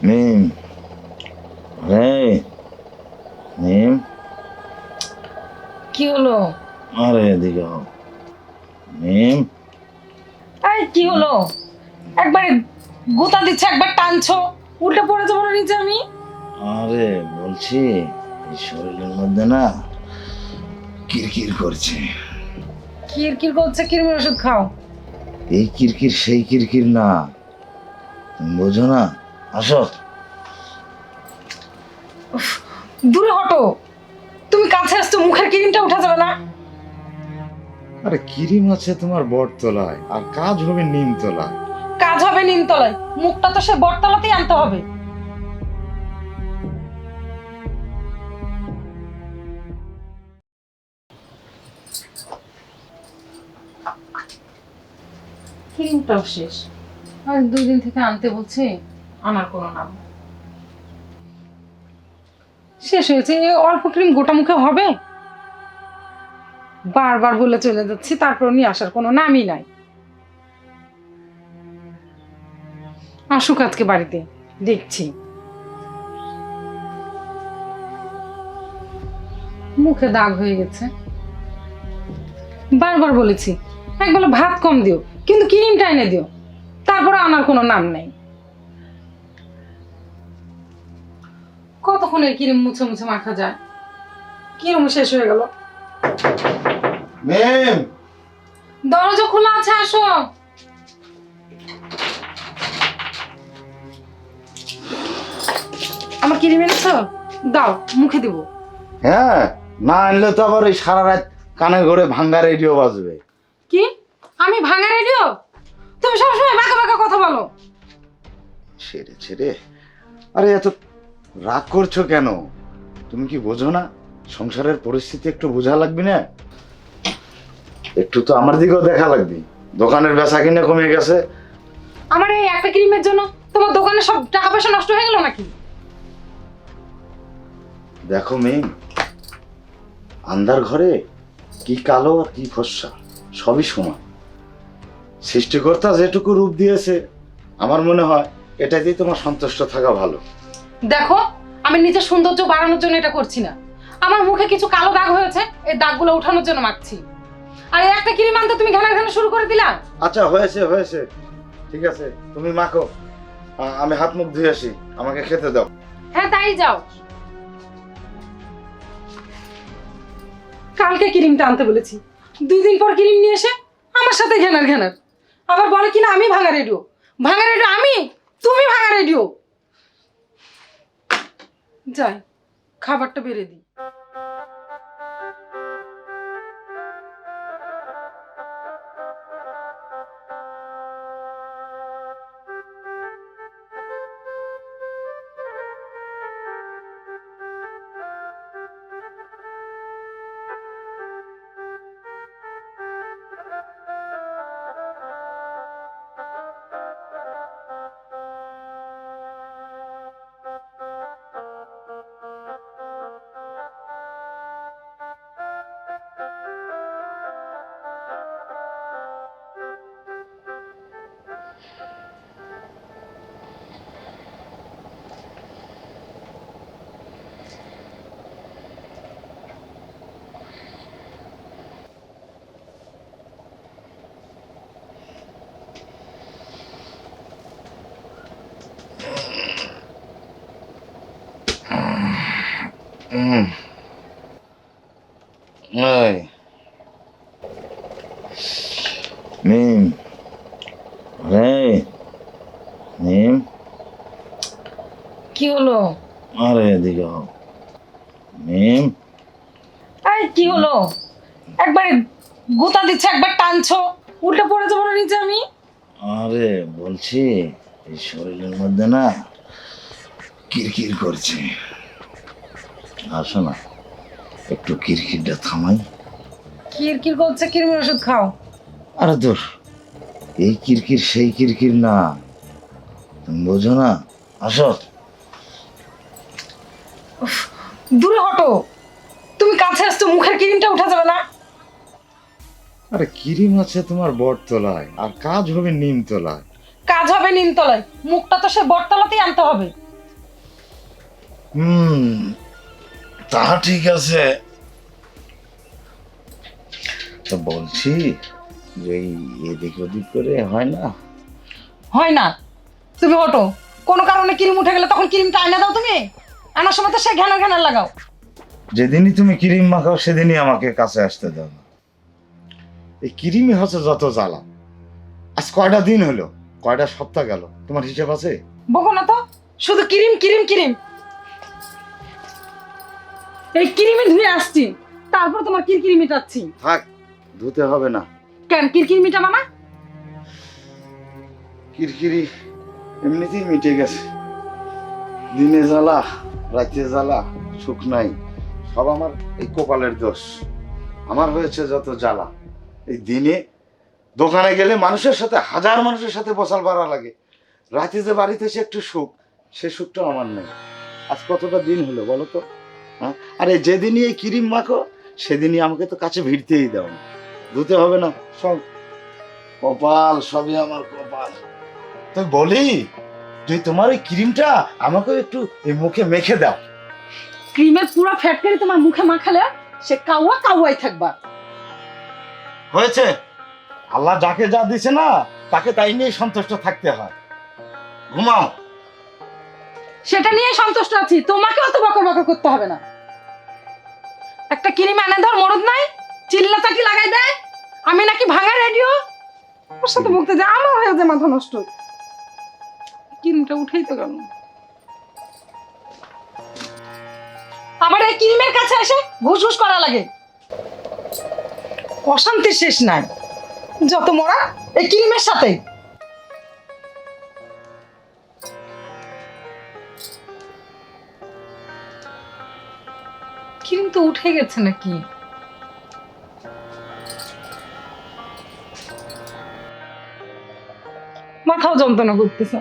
মিম, রে মিম, কি হলো? আরে এদিকে হও। মিম, এই কি হলো? একবারে গোতা দিচ্ছে, একবার টানছো, উল্টে পড়ে যাবো না নিচে আমি। আরে বলছি এই শরীরের মধ্যে না কিরকির করছে। কিরকির করছে, কিরমির ওষুধ খাও। এই কিরকির সেই কিরকির না, তুমি বোঝো না। আসো। দূরে হটো, তুমি কাছে আসছো, মুখের ক্রিমটা উঠা যাবে না। আরে কিরিম আছে তোমার বটতলায়, আর কাজ হবে নিমতলায়। কাজ হবে নিমতলায়, মুখটা তো সে বটতলাতেই আনতে হবে। ক্রিমটাও শেষ, আর 2 দিন থেকে আনতে বলছে, আনার কোনো নাম নেই। শেষ হয়েছে, এই অল্প ক্রিম গোটা মুখে হবে? বারবার বলে চলে যাচ্ছি, তারপর নিয়ে আসার কোনো নামই নাই। আসুক আজকে বাড়িতে, দেখছি। মুখে দাগ হয়ে গেছে, বারবার বলেছি একবেলা ভাত কম দিও, কিন্তু ক্রিমটা এনে দিও, তারপরে আনার কোনো নাম নেই। কতক্ষণ এই ক্রিম মুছে মুছে মাখা যায়? ক্রিম শেষ হয়ে গেল। মিম, দরজা খোলা আছে, আসো। আমার ক্রিম এনেছো? দাও, মুখে দিব। হ্যাঁ, না আনলে তো আবার ওই সারা রাত কানে ঘরে ভাঙ্গা রেডিও বাজবে। কি? আমি ভাঙা রেডিও? তুমি সবসময় বাঁকা বাঁকা কথা বলো। ছেড়ে ছেড়ে, আরে এত রাগ করছো কেন? তুমি কি বোঝো না সংসারের পরিস্থিতি একটু বোঝা লাগবে না? একটু তো আমার দিকেও দেখা লাগবে। দোকানের বেচা কিনে কমে গেছে। আমার এই একটা ক্রিমের জন্য তোমার দোকানে সব টাকা পয়সা নষ্ট হয়ে গেল নাকি? দেখো মেম, আন্ধার ঘরে কি কালো আর কি ফর্সা সবই সমান। সৃষ্টিকর্তা যেটুকু রূপ দিয়েছে আমার মনে হয় এটাতেই তোমার সন্তুষ্ট থাকা ভালো। দেখো, আমি নিজের সৌন্দর্য বাড়ানোর জন্য এটা করছি না। আমার মুখে কিছু কালো দাগ হয়েছে, এই দাগগুলো উঠানোর জন্য মাখছি। আর এই একটা ক্রিম আনতে তুমি ঘানা ঘানা শুরু করে দিলা। আচ্ছা হয়েছে হয়েছে, ঠিক আছে তুমি মাখো, আমি হাত মুখ ধুয়ে আসি, আমাকে খেতে দাও। হ্যাঁ, তাই যাও। কালকে ক্রিমটা আনতে বলেছি, 2 দিন পর ক্রিম নিয়ে এসে আমার সাথে ঘেনার ঘেনার। আবার বলে কিনা আমি ভাঙা রেডিও। ভাঙা রেডিও আমি, তুমি ভাঙা রেডিও। যাই, খাবারটা বেড়ে দিই। এই মিম, রে মিম, কি হলো? আরে এদিকে হও। মিম, এই কি হলো? একবারে গোতা দিচ্ছে, একবার টানছো, উল্টে পড়ে যাবো না নিচে আমি। আরে বলছি এই শরীরের মধ্যে না কিরকির করছে। আসো না, একটু কিরকিরটা থামাই। কিরকির করছে, কিরমির ওষুধ খাও। আরে দূর, এই কিরকির সেই কিরকির না, তুমি বোঝো না। আসো। দূরে হটো, তুমি কাছে আসছো, মুখের ক্রিমটা উঠা যাবে না। আরে ক্রিম আছে তোমার বটতলায়, আর কাজ হবে নিমতলায়। কাজ হবে নিমতলায়, মুখটা তো সে বটতলাতেই আনতে হবে। তা ঠিক আছে। তো বলছি যে এই এদিক ওদিক করে হয় না? হয় না, তুমি হটো। কোনো কারণে ক্রিম উঠে গেলে তখন ক্রিমটা আয়না দাও তুমি, আনার সময় তো সে ঘ্যানার ঘ্যানার লাগাও। যেদিনই তুমি ক্রিম মাখাও সেদিনই আমাকে কাছে আসতে দাও না। এই ক্রিমই হচ্ছে যত জ্বালা। আজ কয়টা দিন হলো, কয়টা সপ্তাহ গেল, তোমার হিসাব আছে? বকো না তো, শুধু ক্রিম ক্রিম ক্রিম। এই ক্রিমে ধুয়ে আসছি, তারপর তোমার কিরকিরি মিটাচ্ছি। থাক, ধুতে হবে না। কেন কিরকিরি মিটাবা না? কিরকিরি এমনিতেই মিটে গেছে। দিনে জ্বালা, রাতে জ্বালা, সুখ নাই। সব আমার এই কপালের দোষ। আমার হয়েছে যত জ্বালা। এই দিনে দোকানে গেলে মানুষের সাথে, হাজার মানুষের সাথে বসাল বাড়া লাগে। রাতে যে বাড়িতে এসে একটু সুখ, সে সুখটা আমার নেই। আজ কতটা দিন হলো বলো তো? হ্যাঁ, আরে যেদিনই এই ক্রিম মাখো সেদিনই আমাকে তো কাছে ভিড়তেই দাও না। ধুতে হবে না, সব কপাল, সবই আমার কপাল। তো বলি, তুই তোমার ওই ক্রিমটা আমাকে একটু এই মুখে মেখে দাও। ক্রিমের পুরো ফ্যাক্টরি তোমার মুখে মাখালে সে কাউয়া কাউয়াই থাকবা। হয়েছে, আল্লাহ যাকে যা দিছে না তাকে তাই নিয়ে সন্তুষ্ট থাকতে হয়। ঘুমাও। সেটা নিয়ে সন্তুষ্ট আছি, তোমাকে অত বকর বকর করতে হবে না। একটা ক্রিম এনে ধর, মরদ নাই, চিল্লা চাটি লাগাই দেয় আমি নাকি ভাঙা রেডিও। ওর সাথে বলতে যে আমার হয়ে যে মাথা নষ্ট। ক্রিমটা উঠেই তো গেল। আমার এই ক্রিমের কাছে এসে ঘুষ ঘুষ করা লাগে, অশান্তির শেষ নাই। যত মরা এই ক্রিমের সাথে। ক্রিম তো উঠে গেছে নাকি? মাথাও যন্ত্রণা করতেছে।